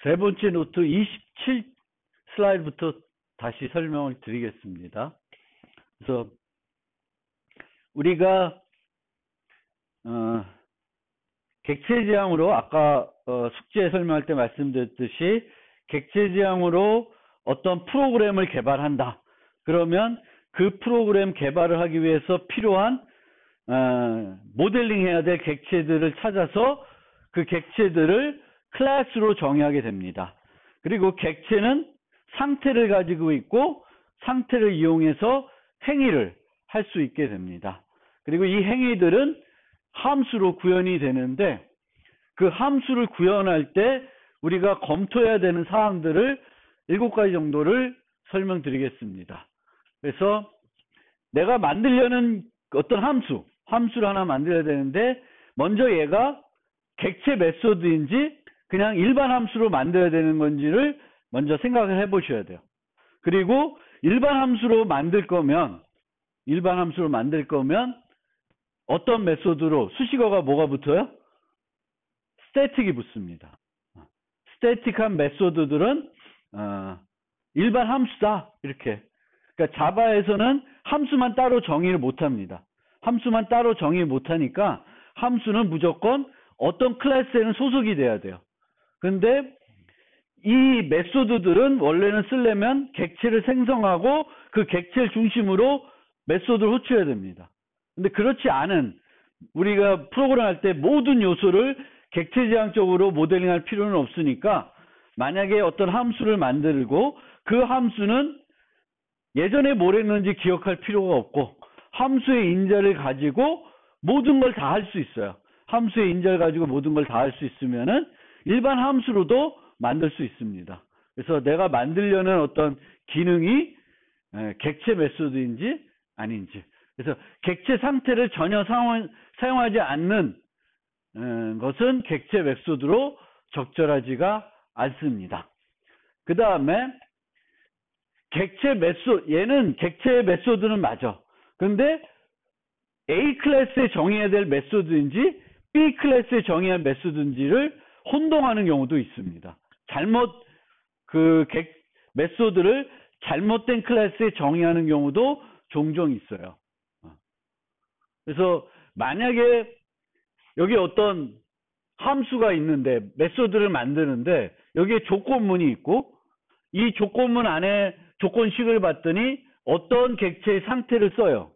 세 번째 노트 27 슬라이드부터 다시 설명을 드리겠습니다. 그래서 우리가 객체지향으로 아까 숙제 설명할 때 말씀드렸듯이 객체지향으로 어떤 프로그램을 개발한다. 그러면 그 프로그램 개발을 하기 위해서 필요한 모델링 해야 될 객체들을 찾아서 그 객체들을 클래스로 정의하게 됩니다. 그리고 객체는 상태를 가지고 있고 상태를 이용해서 행위를 할 수 있게 됩니다. 그리고 이 행위들은 함수로 구현이 되는데 그 함수를 구현할 때 우리가 검토해야 되는 사항들을 7가지 정도를 설명드리겠습니다. 그래서 내가 만들려는 어떤 함수를 하나 만들어야 되는데 먼저 얘가 객체 메소드인지 그냥 일반 함수로 만들어야 되는 건지를 먼저 생각을 해 보셔야 돼요. 그리고 일반 함수로 만들 거면 어떤 메소드로 수식어가 뭐가 붙어요? 스태틱이 붙습니다. 스태틱한 메소드들은 일반 함수다 이렇게. 그러니까 자바에서는 함수만 따로 정의를 못합니다. 함수만 따로 정의 못하니까 함수는 무조건 어떤 클래스에는 소속이 돼야 돼요. 근데 이 메소드들은 원래는 쓰려면 객체를 생성하고 그 객체를 중심으로 메소드를 호출해야 됩니다. 근데 그렇지 않은 우리가 프로그램 할 때 모든 요소를 객체지향적으로 모델링할 필요는 없으니까 만약에 어떤 함수를 만들고 그 함수는 예전에 뭘 했는지 기억할 필요가 없고 함수의 인자를 가지고 모든 걸 다 할 수 있어요. 함수의 인자를 가지고 모든 걸 다 할 수 있으면은 일반 함수로도 만들 수 있습니다. 그래서 내가 만들려는 어떤 기능이 객체 메소드인지 아닌지. 그래서 객체 상태를 전혀 사용하지 않는 것은 객체 메소드로 적절하지가 않습니다. 그 다음에 얘는 객체 메소드는 맞아. 근데 A 클래스에 정의해야 될 메소드인지 B 클래스에 정의할 메소드인지를 혼동하는 경우도 있습니다. 메소드를 잘못된 클래스에 정의하는 경우도 종종 있어요. 그래서 만약에 여기 어떤 함수가 있는데 메소드를 만드는데 여기에 조건문이 있고 이 조건문 안에 조건식을 봤더니 어떤 객체의 상태를 써요.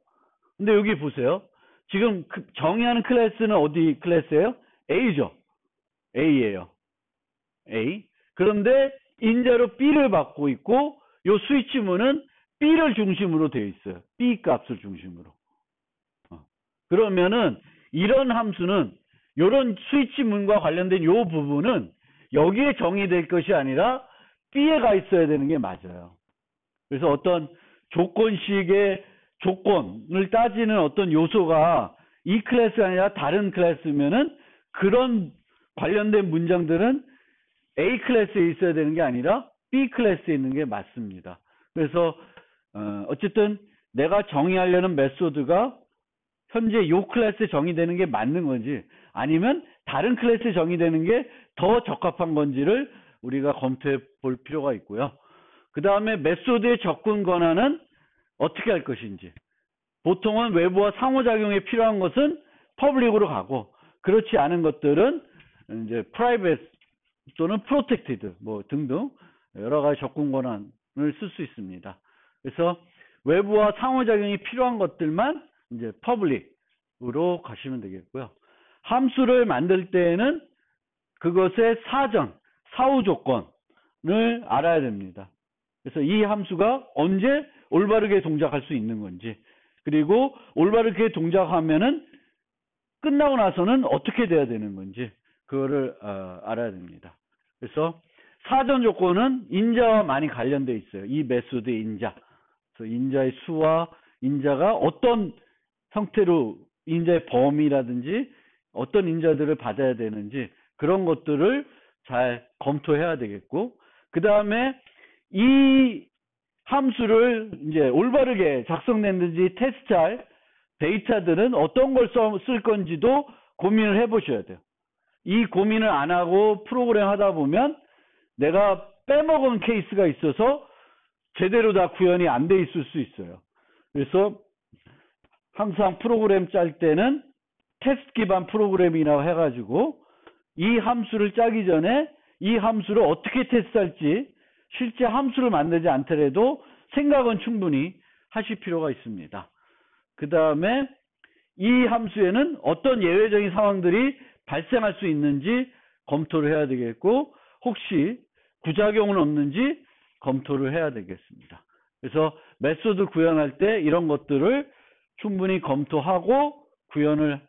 근데 여기 보세요. 지금 정의하는 클래스는 어디 클래스예요? A죠. A예요. A. 그런데 인자로 B를 받고 있고 요 스위치문은 B를 중심으로 되어 있어요. B 값을 중심으로. 그러면은 이런 함수는 이런 스위치문과 관련된 요 부분은 여기에 정의될 것이 아니라 B에 가 있어야 되는 게 맞아요. 그래서 어떤 조건식의 조건을 따지는 어떤 요소가 이 클래스가 아니라 다른 클래스면은 그런 관련된 문장들은 A 클래스에 있어야 되는 게 아니라 B 클래스에 있는 게 맞습니다. 그래서 어쨌든 내가 정의하려는 메소드가 현재 이 클래스에 정의되는 게 맞는 건지 아니면 다른 클래스에 정의되는 게 더 적합한 건지를 우리가 검토해 볼 필요가 있고요. 그 다음에 메소드의 접근 권한은 어떻게 할 것인지. 보통은 외부와 상호작용에 필요한 것은 퍼블릭으로 가고 그렇지 않은 것들은 이제 프라이빗 또는 프로텍티드 뭐 등등 여러 가지 접근 권한을 쓸 수 있습니다. 그래서 외부와 상호작용이 필요한 것들만 이제 퍼블릭으로 가시면 되겠고요. 함수를 만들 때에는 그것의 사후 조건을 알아야 됩니다. 그래서 이 함수가 언제 올바르게 동작할 수 있는 건지, 그리고 올바르게 동작하면은 끝나고 나서는 어떻게 돼야 되는 건지, 그거를 알아야 됩니다. 그래서 사전 조건은 인자와 많이 관련되어 있어요. 이 메소드의 인자. 그래서 인자의 수와 인자가 어떤 형태로 인자의 범위라든지 어떤 인자들을 받아야 되는지 그런 것들을 잘 검토해야 되겠고, 그 다음에 이 함수를 이제 올바르게 작성됐는지 테스트할 데이터들은 어떤 걸 쓸 건지도 고민을 해 보셔야 돼요. 이 고민을 안 하고 프로그램 하다 보면 내가 빼먹은 케이스가 있어서 제대로 다 구현이 안 돼 있을 수 있어요. 그래서 항상 프로그램 짤 때는 테스트 기반 프로그램이라고 해가지고 이 함수를 짜기 전에 이 함수를 어떻게 테스트할지 실제 함수를 만들지 않더라도 생각은 충분히 하실 필요가 있습니다. 그 다음에 이 함수에는 어떤 예외적인 상황들이 발생할 수 있는지 검토를 해야 되겠고 혹시 부작용은 없는지 검토를 해야 되겠습니다. 그래서 메소드 구현할 때 이런 것들을 충분히 검토하고 구현을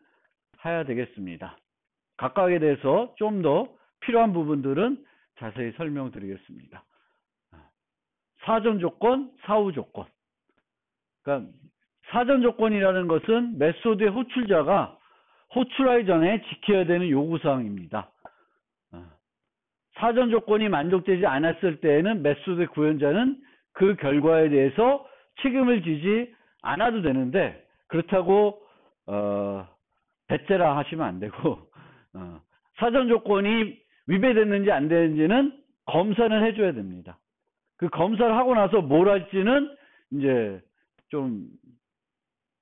해야 되겠습니다. 각각에 대해서 좀 더 필요한 부분들은 자세히 설명드리겠습니다. 사전 조건, 사후 조건. 그러니까 사전 조건이라는 것은 메소드의 호출자가 호출하기 전에 지켜야 되는 요구사항입니다. 사전 조건이 만족되지 않았을 때에는 메소드 구현자는 그 결과에 대해서 책임을 지지 않아도 되는데 그렇다고 배째라 하시면 안 되고 사전 조건이 위배됐는지 안 되는지는 검사는 해줘야 됩니다. 그 검사를 하고 나서 뭘 할지는 이제 좀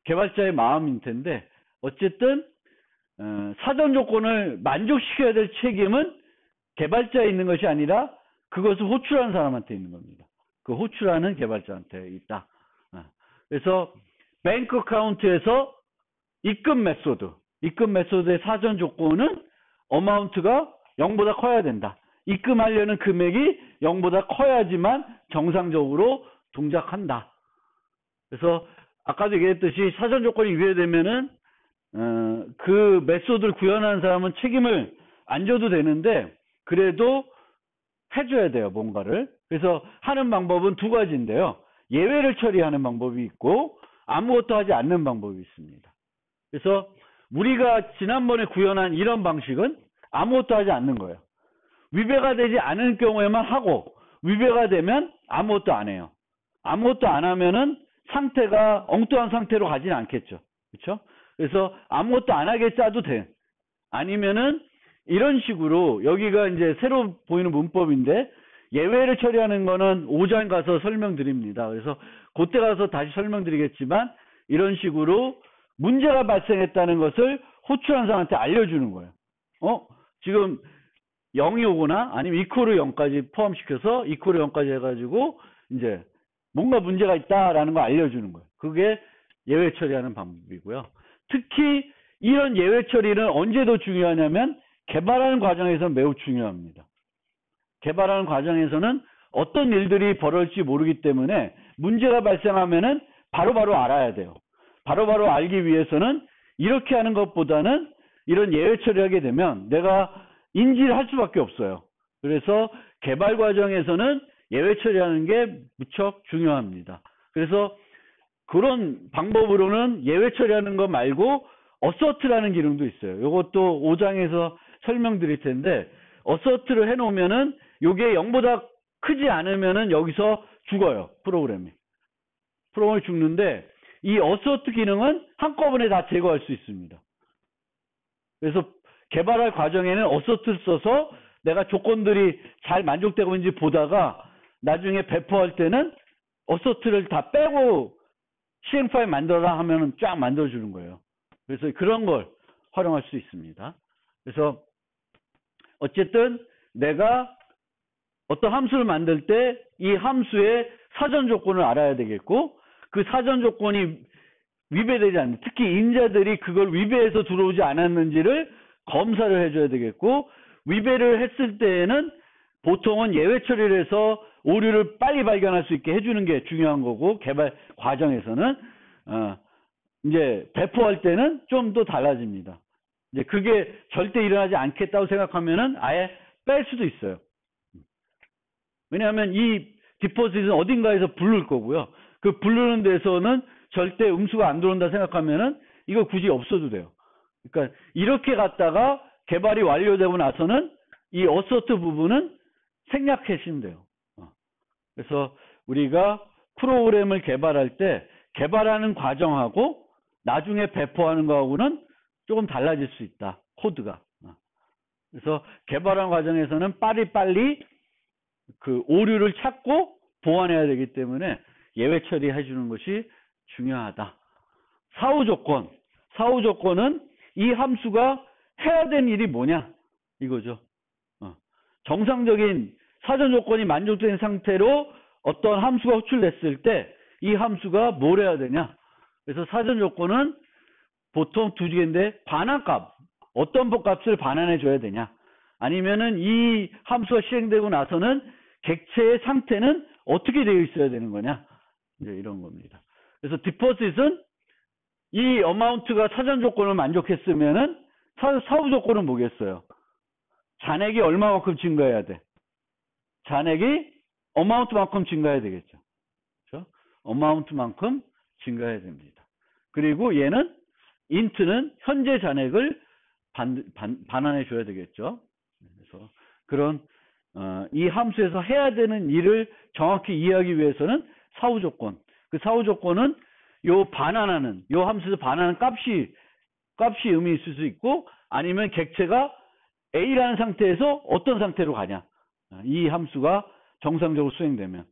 개발자의 마음일 텐데 어쨌든 사전 조건을 만족시켜야 될 책임은 개발자에 있는 것이 아니라 그것을 호출하는 사람한테 있는 겁니다. 그 호출하는 개발자한테 있다. 그래서 뱅크 어카운트에서 입금 메소드의 사전 조건은 어마운트가 0보다 커야 된다. 입금하려는 금액이 0보다 커야지만 정상적으로 동작한다. 그래서 아까도 얘기했듯이 사전 조건이 위배되면은 그 메소드를 구현하는 사람은 책임을 안 져도 되는데 그래도 해줘야 돼요, 뭔가를. 그래서 하는 방법은 두 가지인데요. 예외를 처리하는 방법이 있고 아무것도 하지 않는 방법이 있습니다. 그래서 우리가 지난번에 구현한 이런 방식은 아무것도 하지 않는 거예요. 위배가 되지 않은 경우에만 하고 위배가 되면 아무것도 안 해요. 아무것도 안 하면은 상태가 엉뚱한 상태로 가지는 않겠죠. 그렇죠? 그래서 아무것도 안 하게 짜도 돼. 아니면은 이런 식으로 여기가 이제 새로 보이는 문법인데 예외를 처리하는 거는 5장 가서 설명드립니다. 그래서 그때 가서 다시 설명드리겠지만 이런 식으로 문제가 발생했다는 것을 호출한 사람한테 알려주는 거예요. 지금 0이 오거나 아니면 이퀄을 0까지 포함시켜서 이퀄을 0까지 해가지고 이제 뭔가 문제가 있다라는 걸 알려주는 거예요. 그게 예외 처리하는 방법이고요. 특히 이런 예외 처리는 언제 더 중요하냐면 개발하는 과정에서 매우 중요합니다. 개발하는 과정에서는 어떤 일들이 벌어질지 모르기 때문에 문제가 발생하면은 바로바로 알아야 돼요. 바로바로 알기 위해서는 이렇게 하는 것보다는 이런 예외 처리하게 되면 내가 인지를 할 수밖에 없어요. 그래서 개발 과정에서는 예외 처리하는 게 무척 중요합니다. 그래서 그런 방법으로는 예외 처리하는 거 말고 어서트라는 기능도 있어요. 이것도 5장에서 설명드릴 텐데 어서트를 해놓으면은 이게 0보다 크지 않으면은 여기서 죽어요. 프로그램이 죽는데 이 어서트 기능은 한꺼번에 다 제거할 수 있습니다. 그래서 개발할 과정에는 어서트를 써서 내가 조건들이 잘 만족되고 있는지 보다가 나중에 배포할 때는 어서트를 다 빼고 CM 파일 만들어라 하면은 쫙 만들어주는 거예요. 그래서 그런 걸 활용할 수 있습니다. 그래서 어쨌든 내가 어떤 함수를 만들 때 이 함수의 사전 조건을 알아야 되겠고 그 사전 조건이 위배되지 않는 특히 인자들이 그걸 위배해서 들어오지 않았는지를 검사를 해줘야 되겠고 위배를 했을 때에는 보통은 예외 처리를 해서 오류를 빨리 발견할 수 있게 해주는 게 중요한 거고 개발 과정에서는 이제 배포할 때는 좀 더 달라집니다. 이제 그게 절대 일어나지 않겠다고 생각하면은 아예 뺄 수도 있어요. 왜냐하면 이 디포짓은 어딘가에서 부를 거고요. 그 부르는 데서는 절대 음수가 안 들어온다 생각하면은 이거 굳이 없어도 돼요. 그러니까 이렇게 갔다가 개발이 완료되고 나서는 이 어서트 부분은 생략하시면 돼요. 그래서 우리가 프로그램을 개발할 때 개발하는 과정하고 나중에 배포하는 거하고는 조금 달라질 수 있다. 코드가. 그래서 개발하는 과정에서는 빨리빨리 그 오류를 찾고 보완해야 되기 때문에 예외 처리해 주는 것이 중요하다. 사후 조건. 사후 조건은 이 함수가 해야 되는 일이 뭐냐? 이거죠. 정상적인 사전 조건이 만족된 상태로 어떤 함수가 호출됐을 때 이 함수가 뭘 해야 되냐? 그래서 사전 조건은 보통 두 개인데 반환값. 어떤 값을 반환해 줘야 되냐? 아니면은 이 함수가 실행되고 나서는 객체의 상태는 어떻게 되어 있어야 되는 거냐? 이제 이런 겁니다. 그래서 디포짓은 이 어마운트가 사전 조건을 만족했으면은 사후 조건은 뭐겠어요? 잔액이 얼마만큼 증가해야 돼? 잔액이 어마운트만큼 증가해야 되겠죠. 그렇죠? 어마운트만큼 증가해야 됩니다. 그리고 얘는 int는 현재 잔액을 반환해 줘야 되겠죠. 그래서 그런 이 함수에서 해야 되는 일을 정확히 이해하기 위해서는 사후 조건. 그 사후 조건은 요 함수에서 반환하는 값이 의미 있을 수 있고 아니면 객체가 A라는 상태에서 어떤 상태로 가냐. 이 함수가 정상적으로 수행되면.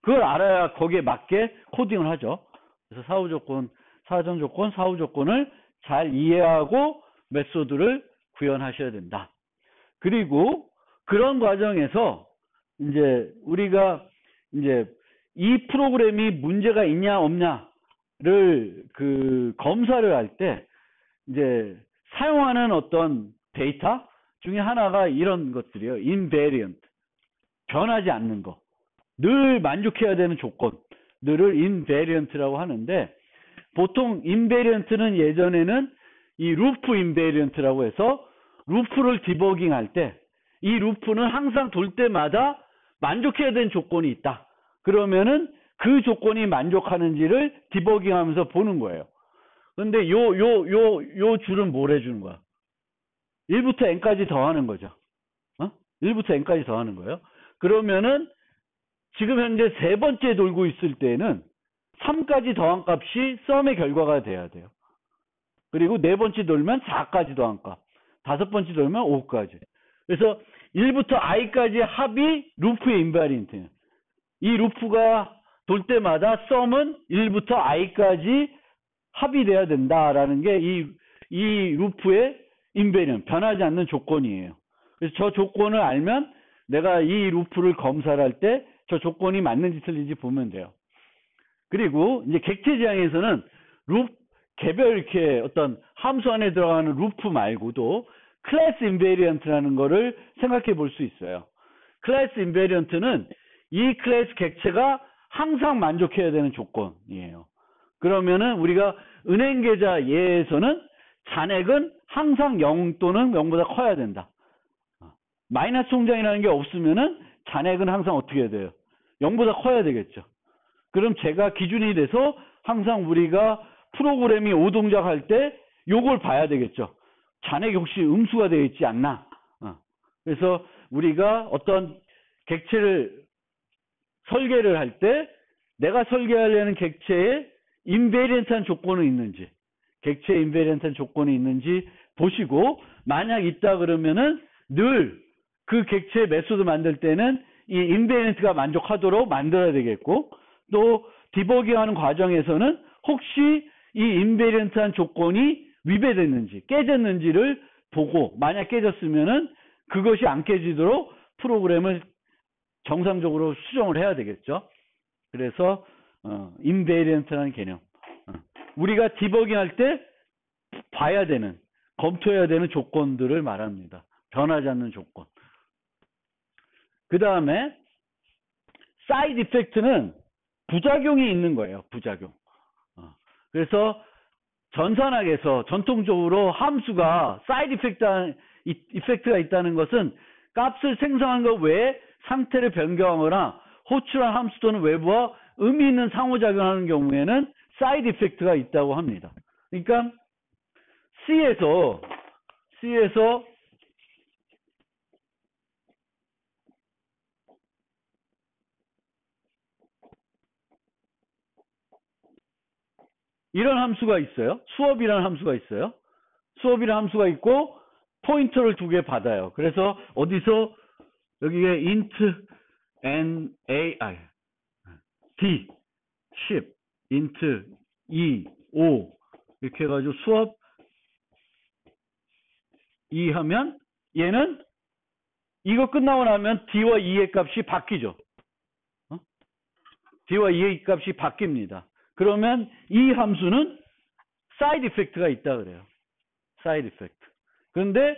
그걸 알아야 거기에 맞게 코딩을 하죠. 그래서 사후 조건, 사전 조건, 사후 조건을 잘 이해하고 메소드를 구현하셔야 된다. 그리고 그런 과정에서 이제 우리가 이제 이 프로그램이 문제가 있냐 없냐를 그 검사를 할 때 이제 사용하는 어떤 데이터 중에 하나가 이런 것들이에요. invariant. 변하지 않는 거. 늘 만족해야 되는 조건들을 invariant라고 하는데 보통 invariant는 예전에는 이 루프 invariant라고 해서 루프를 디버깅 할 때 이 루프는 항상 돌 때마다 만족해야 되는 조건이 있다. 그러면은 그 조건이 만족하는지를 디버깅 하면서 보는 거예요. 근데 요 줄은 뭘 해주는 거야? 1부터 n까지 더하는 거죠. 1부터 n까지 더하는 거예요. 그러면은 지금 현재 세 번째 돌고 있을 때는 3까지 더한 값이 썸의 결과가 돼야 돼요. 그리고 네 번째 돌면 4까지 더한 값. 다섯 번째 돌면 5까지. 그래서 1부터 i까지의 합이 루프의 인바리언트예요. 이 루프가 돌 때마다 썸은 1부터 i까지 합이 돼야 된다라는 게 이 루프의 인베리언, 변하지 않는 조건이에요. 그래서 저 조건을 알면 내가 이 루프를 검사를 할 때 저 조건이 맞는지 틀린지 보면 돼요. 그리고 이제 객체 지향에서는 개별 이렇게 어떤 함수 안에 들어가는 루프 말고도 클래스 인베리언트라는 거를 생각해 볼 수 있어요. 클래스 인베리언트는 이 클래스 객체가 항상 만족해야 되는 조건이에요. 그러면은 우리가 은행 계좌 예에서는 잔액은 항상 0 또는 0보다 커야 된다. 마이너스 통장이라는 게 없으면은 잔액은 항상 어떻게 해야 돼요? 0보다 커야 되겠죠. 그럼 제가 기준이 돼서 항상 우리가 프로그램이 오동작할 때 요걸 봐야 되겠죠. 잔액이 혹시 음수가 되어 있지 않나. 그래서 우리가 어떤 객체를 설계를 할 때 내가 설계하려는 객체에 인베리언트한 조건은 있는지, 객체에 인베리언트한 조건이 있는지 보시고 만약 있다 그러면은 늘 그 객체 메소드 만들 때는 이 인베리언트가 만족하도록 만들어야 되겠고 또 디버깅하는 과정에서는 혹시 이 인베리언트한 조건이 위배됐는지 깨졌는지를 보고 만약 깨졌으면은 그것이 안 깨지도록 프로그램을 정상적으로 수정을 해야 되겠죠. 그래서 인베리언트라는 개념 우리가 디버깅 할 때 봐야 되는 검토해야 되는 조건들을 말합니다. 변하지 않는 조건. 그 다음에 사이드 이펙트는 부작용이 있는 거예요. 부작용. 그래서 전산학에서 전통적으로 함수가 사이드 이펙트가 있다는 것은 값을 생성한 것 외에 상태를 변경하거나 호출한 함수 또는 외부와 의미 있는 상호작용하는 경우에는 사이드 이펙트가 있다고 합니다. 그러니까 C에서 이런 함수가 있어요. 수업이라는 함수가 있어요. 수업이라는 함수가 있고 포인터를 두 개 받아요. 그래서 어디서 여기에 int n a d 10 int 2 5 이렇게 해가지고 수업 2 하면 얘는 이거 끝나고 나면 d와 2의 값이 바뀌죠. d와 2의 값이 바뀝니다. 그러면 이 함수는 사이드 이펙트가 있다 그래요. 사이드 이펙트. 그런데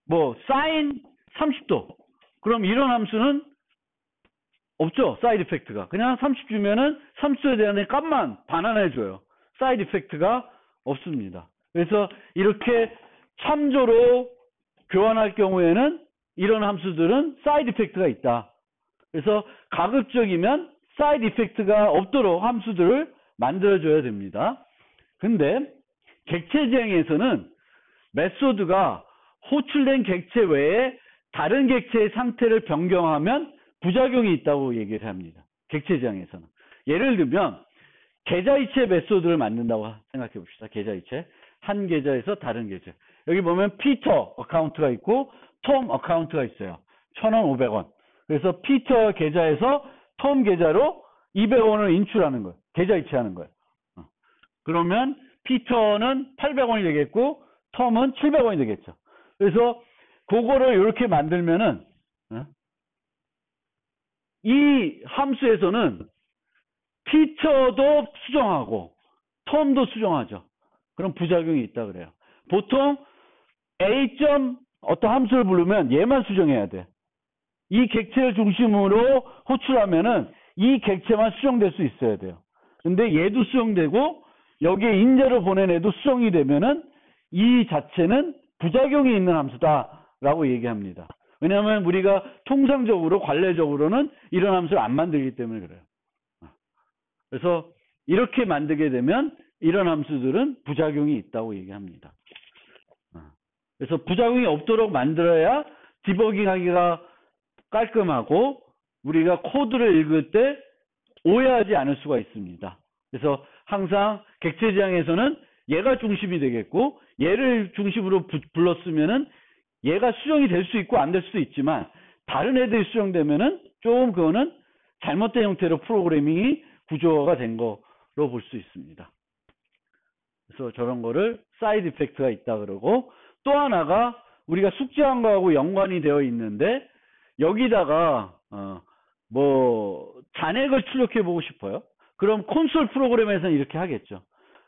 뭐 sin 30도. 그럼 이런 함수는 없죠. 사이드 이펙트가. 그냥 30 주면은 30도에 대한 값만 반환해 줘요. 사이드 이펙트가 없습니다. 그래서 이렇게 참조로 교환할 경우에는 이런 함수들은 사이드 이펙트가 있다. 그래서 가급적이면 사이드 이펙트가 없도록 함수들을 만들어줘야 됩니다. 근데 객체지향에서는 메소드가 호출된 객체 외에 다른 객체의 상태를 변경하면 부작용이 있다고 얘기를 합니다. 객체지향에서는. 예를 들면 계좌이체 메소드를 만든다고 생각해 봅시다. 계좌이체. 한 계좌에서 다른 계좌. 여기 보면 피터 어카운트가 있고 톰 어카운트가 있어요. 1,000원, 500원. 그래서 피터 계좌에서 톰 계좌로 200원을 인출하는 거예요. 계좌이체하는 거예요. 그러면 피터는 800원이 되겠고 톰은 700원이 되겠죠. 그래서 그거를 이렇게 만들면은 이 함수에서는 피터도 수정하고 톰도 수정하죠. 그럼 부작용이 있다 그래요. 보통 A. 어떤 함수를 부르면 얘만 수정해야 돼. 이 객체를 중심으로 호출하면은 이 객체만 수정될 수 있어야 돼요. 근데 얘도 수정되고 여기에 인자를 보낸 애도 수정이 되면은 이 자체는 부작용이 있는 함수다라고 얘기합니다. 왜냐하면 우리가 통상적으로 관례적으로는 이런 함수를 안 만들기 때문에 그래요. 그래서 이렇게 만들게 되면 이런 함수들은 부작용이 있다고 얘기합니다. 그래서 부작용이 없도록 만들어야 디버깅하기가 깔끔하고 우리가 코드를 읽을 때 오해하지 않을 수가 있습니다. 그래서 항상 객체지향에서는 얘가 중심이 되겠고 얘를 중심으로 불렀으면은 얘가 수정이 될 수 있고 안 될 수도 있지만 다른 애들이 수정되면은 조금 그거는 잘못된 형태로 프로그래밍이 구조화가 된 거로 볼 수 있습니다. 그래서 저런 거를 사이드 이펙트가 있다 그러고 또 하나가 우리가 숙제한 거하고 연관이 되어 있는데 여기다가 뭐 잔액을 출력해 보고 싶어요. 그럼 콘솔 프로그램에서는 이렇게 하겠죠.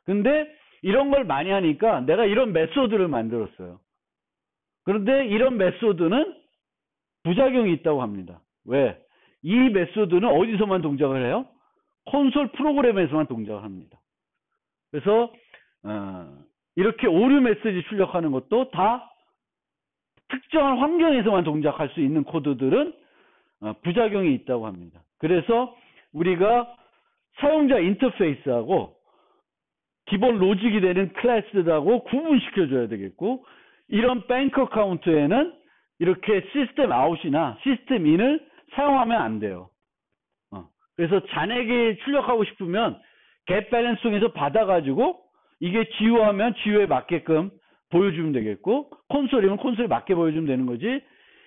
근데 이런 걸 많이 하니까 내가 이런 메소드를 만들었어요. 그런데 이런 메소드는 부작용이 있다고 합니다. 왜? 이 메소드는 어디서만 동작을 해요? 콘솔 프로그램에서만 동작을 합니다. 그래서 이렇게 오류 메시지 출력하는 것도 다 특정한 환경에서만 동작할 수 있는 코드들은 부작용이 있다고 합니다. 그래서 우리가 사용자 인터페이스하고 기본 로직이 되는 클래스하고 구분시켜줘야 되겠고 이런 뱅크 어카운트에는 이렇게 시스템 아웃이나 시스템 인을 사용하면 안 돼요. 그래서 잔액이 출력하고 싶으면 get balance 통해서 받아가지고 이게 GU하면 GU에 맞게끔 보여주면 되겠고 콘솔이면 콘솔에 맞게 보여주면 되는 거지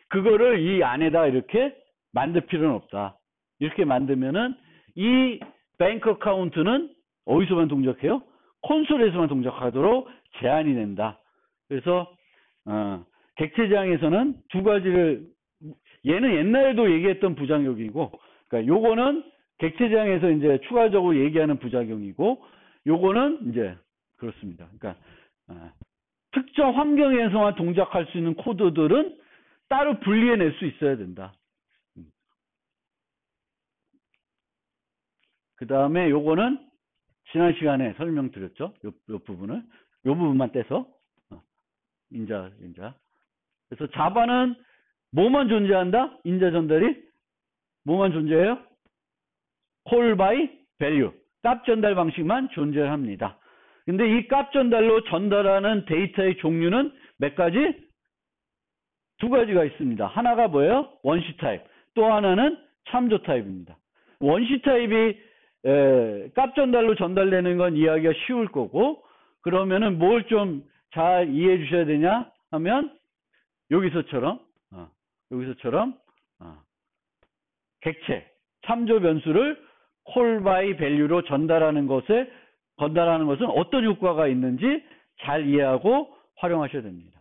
그거를 이 안에다 이렇게 만들 필요는 없다. 이렇게 만들면은 이 뱅크 어카운트는 어디서만 동작해요? 콘솔에서만 동작하도록 제한이 된다. 그래서 객체지향에서는 두 가지를 얘는 옛날에도 얘기했던 부작용이고 그러니까 요거는 객체지향에서 이제 추가적으로 얘기하는 부작용이고 요거는 이제 그렇습니다. 그러니까 특정 환경에서만 동작할 수 있는 코드들은 따로 분리해낼 수 있어야 된다. 그 다음에 요거는 지난 시간에 설명드렸죠. 요 부분을 요 부분만 떼서 인자. 그래서 자바는 뭐만 존재한다? 인자 전달이 뭐만 존재해요? call by value 값 전달 방식만 존재합니다. 근데 이 값 전달로 전달하는 데이터의 종류는 몇 가지? 두 가지가 있습니다. 하나가 뭐예요? 원시 타입. 또 하나는 참조 타입입니다. 원시 타입이 값 전달로 전달되는 건 이해하기가 쉬울 거고 그러면은 뭘 좀 잘 이해해 주셔야 되냐 하면 여기서처럼 객체, 참조 변수를 call by value로 전달하는 것은 어떤 효과가 있는지 잘 이해하고 활용하셔야 됩니다.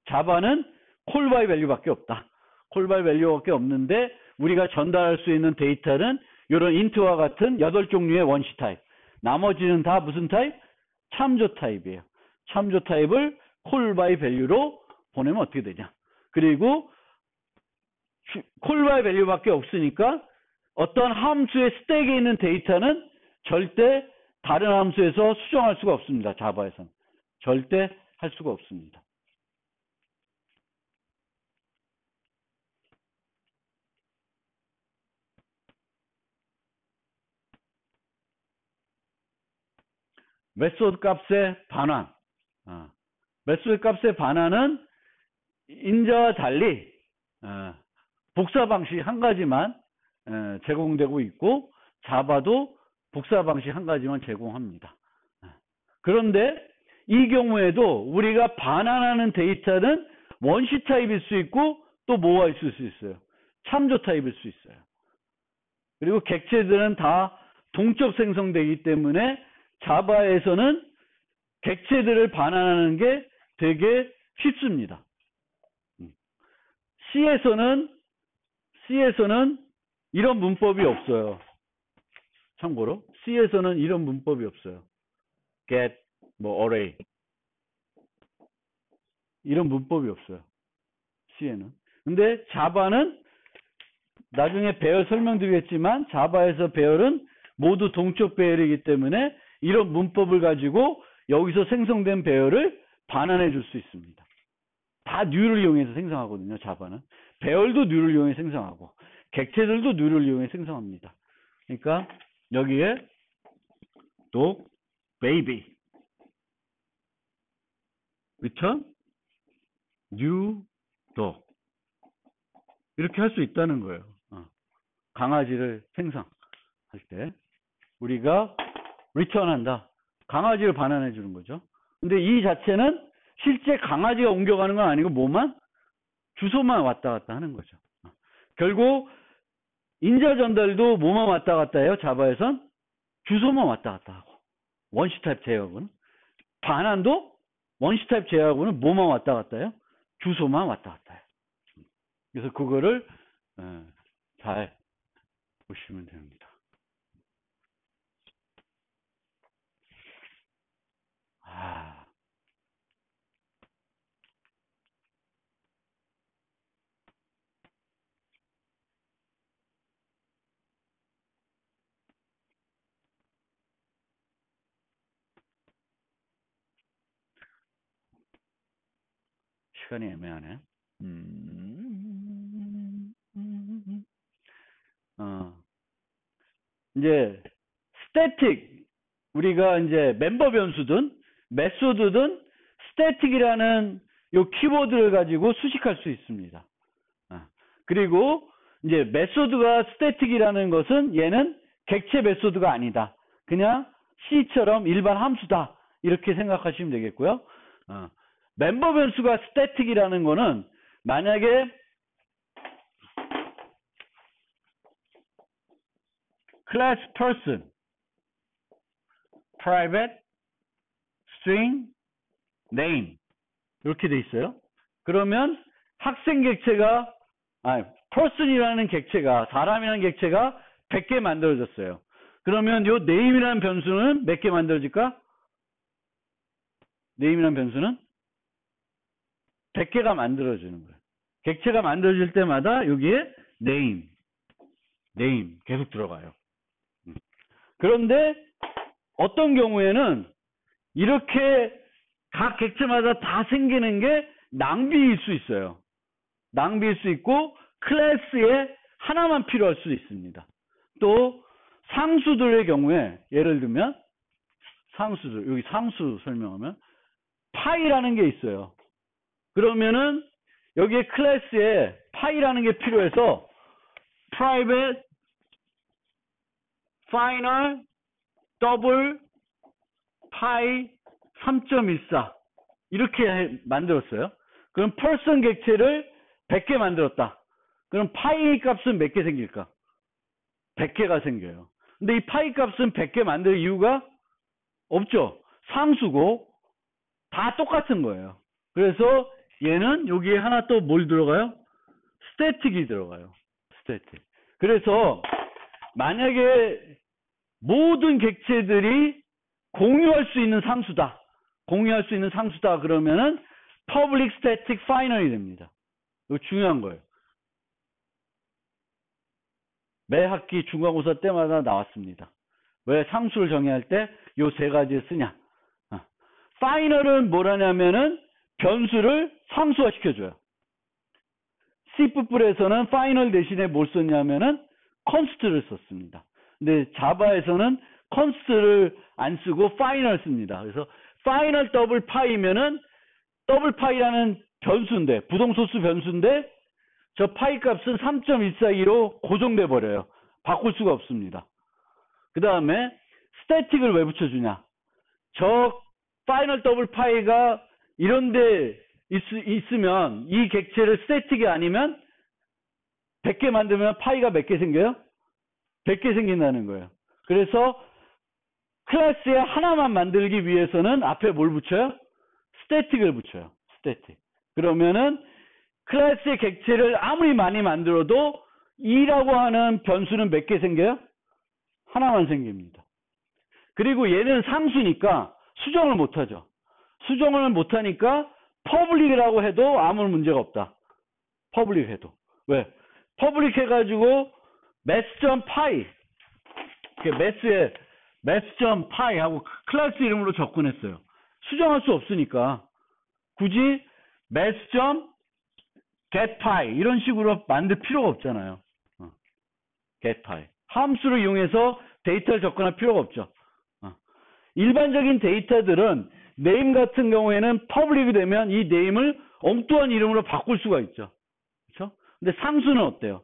자바는 call by value밖에 없다. call by value밖에 없는데 우리가 전달할 수 있는 데이터는 이런 int와 같은 8종류의 원시 타입. 나머지는 다 무슨 타입? 참조 타입이에요. 참조 타입을 call by value로 보내면 어떻게 되냐. 그리고 call by value밖에 없으니까 어떤 함수의 스택에 있는 데이터는 절대 다른 함수에서 수정할 수가 없습니다. 자바에서는. 절대 할 수가 없습니다. 메소드 값의 반환. 메소드 값의 반환은 인자와 달리 복사 방식 한 가지만 제공되고 있고 자바도 복사 방식 한 가지만 제공합니다. 그런데 이 경우에도 우리가 반환하는 데이터는 원시 타입일 수 있고 또 뭐가 있을 수 있어요? 참조 타입일 수 있어요. 그리고 객체들은 다 동적 생성되기 때문에 자바에서는 객체들을 반환하는 게 되게 쉽습니다. C에서는 이런 문법이 없어요. 참고로 C에서는 이런 문법이 없어요. get, array 이런 문법이 없어요. C에는. 근데 자바는 나중에 배열 설명드리겠지만 자바에서 배열은 모두 동적 배열이기 때문에 이런 문법을 가지고 여기서 생성된 배열을 반환해 줄 수 있습니다. 다 뉴를 이용해서 생성하거든요. 자바는. 배열도 뉴를 이용해 생성하고 객체들도 뉴를 이용해 생성합니다. 그러니까 여기에 dog, baby return new dog 이렇게 할 수 있다는 거예요. 강아지를 생성할 때 우리가 return한다. 강아지를 반환해 주는 거죠. 근데 이 자체는 실제 강아지가 옮겨가는 건 아니고 뭐만? 주소만 왔다 갔다 하는 거죠. 결국 인자 전달도 뭐만 왔다 갔다 해요? 자바에선 주소만 왔다 갔다 하고 원시 타입 제어하고는 반환도 원시 타입 제어하고는 뭐만 왔다 갔다 해요? 주소만 왔다 갔다 해요. 그래서 그거를 잘 보시면 됩니다. 시간이 애매하네. 이제 static 우리가 이제 멤버 변수든 메소드든 static이라는 요 키워드를 가지고 수식할 수 있습니다. 그리고 이제 메소드가 static이라는 것은 얘는 객체 메소드가 아니다. 그냥 C처럼 일반 함수다. 이렇게 생각하시면 되겠고요. 멤버 변수가 static이라는 거는 만약에 class person, private, string, name 이렇게 돼 있어요. 그러면 학생 객체가 person이라는 객체가 사람이라는 객체가 100개 만들어졌어요. 그러면 요 name이라는 변수는 몇 개 만들어질까? name이라는 변수는 100개가 만들어지는 거예요. 객체가 만들어질 때마다 여기에 name 계속 들어가요. 그런데 어떤 경우에는 이렇게 각 객체마다 다 생기는 게 낭비일 수 있어요. 낭비일 수 있고 클래스에 하나만 필요할 수 있습니다. 또 상수들의 경우에 예를 들면 상수들 여기 상수 설명하면 파이라는 게 있어요. 그러면은 여기에 클래스에 파이라는 게 필요해서 private, final, double, pi 3.14 이렇게 만들었어요. 그럼 person 객체를 100개 만들었다. 그럼 파이 값은 몇 개 생길까? 100개가 생겨요. 근데 이 파이 값은 100개 만들 이유가 없죠. 상수고 다 똑같은 거예요. 그래서 얘는 여기에 하나 또 뭘 들어가요? 스태틱이 들어가요. 스태틱. 그래서 만약에 모든 객체들이 공유할 수 있는 상수다. 공유할 수 있는 상수다. 그러면은 public static final이 됩니다. 이거 중요한 거예요. 매 학기 중간고사 때마다 나왔습니다. 왜 상수를 정의할 때 요 세 가지를 쓰냐. 파이널은 뭐라냐면은 변수를 상수화 시켜줘요. C++에서는 파이널 대신에 뭘 썼냐면은 const를 썼습니다. 근데 자바에서는 const를 안 쓰고 파이널 씁니다. 그래서 파이널 더블 파이면은 더블 파이라는 변수인데, 부동소수 변수인데 저 파이 값은 3.142로 고정돼 버려요. 바꿀 수가 없습니다. 그 다음에 스태틱을 왜 붙여주냐. 저 파이널 더블 파이가 이런데 있으면 이 객체를 스태틱이 아니면 100개 만들면 파이가 몇 개 생겨요? 100개 생긴다는 거예요. 그래서 클래스에 하나만 만들기 위해서는 앞에 뭘 붙여요? 스태틱을 붙여요. 스태틱. 그러면은 클래스의 객체를 아무리 많이 만들어도 2라고 하는 변수는 몇 개 생겨요? 하나만 생깁니다. 그리고 얘는 상수니까 수정을 못하죠. 수정을 못하니까 퍼블릭이라고 해도 아무 문제가 없다. 퍼블릭 해도. 왜? 퍼블릭 해가지고 mass.py 매스에 mass.py 하고 클래스 이름으로 접근했어요. 수정할 수 없으니까 굳이 mass.getPy 이런 식으로 만들 필요가 없잖아요. getPy. 함수를 이용해서 데이터를 접근할 필요가 없죠. 일반적인 데이터들은 네임 같은 경우에는 퍼블릭이 되면 이 네임을 엉뚱한 이름으로 바꿀 수가 있죠. 그렇죠? 근데 상수는 어때요?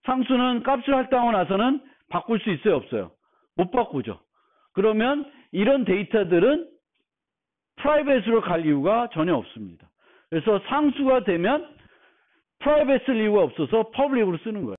상수는 값을 할당하고 나서는 바꿀 수 있어요, 없어요? 못 바꾸죠. 그러면 이런 데이터들은 프라이빗으로 갈 이유가 전혀 없습니다. 그래서 상수가 되면 프라이빗 쓸 이유가 없어서 퍼블릭으로 쓰는 거예요.